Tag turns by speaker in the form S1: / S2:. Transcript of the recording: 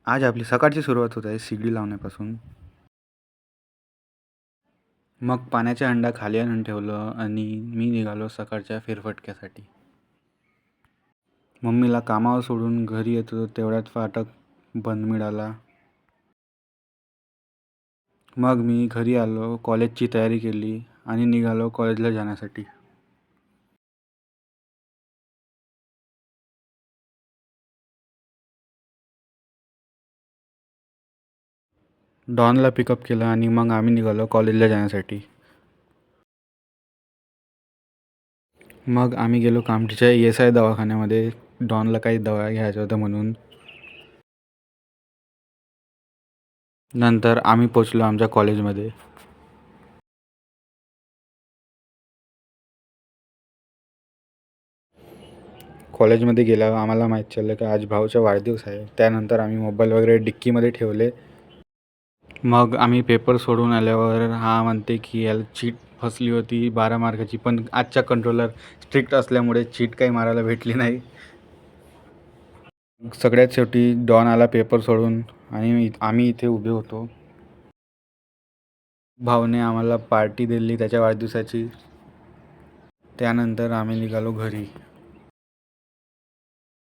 S1: आज आपली सकाळची सुरुवात होत आहे शिडी लावण्यापासून. मग पाण्याच्या हंडा खाली आणून ठेवलं आणि मी निघालो सकाळच्या फेरफटक्यासाठी. मम्मीला कामावर सोडून घरी येत होतो तेवढ्यात फाटक बंद मिळाला. मग मी घरी आलो, कॉलेजची तयारी केली आणि निघालो कॉलेजला जाण्यासाठी. डॉनला पिकअप केलं आणि मग आम्ही निघालो कॉलेजला जाण्यासाठी. मग आम्ही गेलो कामठीच्या ESI दवाखान्यामध्ये. डॉनला काही दवा घ्यायच्या होत्या म्हणून. नंतर आम्ही पोचलो आमच्या कॉलेजमध्ये. कॉलेजमध्ये गेल्यावर आम्हाला माहीत चाललं की आज भाऊचा वाढदिवस आहे. त्यानंतर आम्ही मोबाईल वगैरे डिक्कीमध्ये ठेवले. मग आम्ही पेपर सोडून आल्यावर हा म्हणते की याला चीट फसली होती 12 मार्काची, पण आजचा कंट्रोलर स्ट्रिक्ट असल्यामुळे चीट काही मारायला भेटली नाही. सगळ्यात शेवटी डॉन आला पेपर सोडून आणि आम्ही इथे उभे होतो. भाऊने आम्हाला पार्टी दिली त्याच्या वाढदिवसाची. त्यानंतर आम्ही निघालो घरी.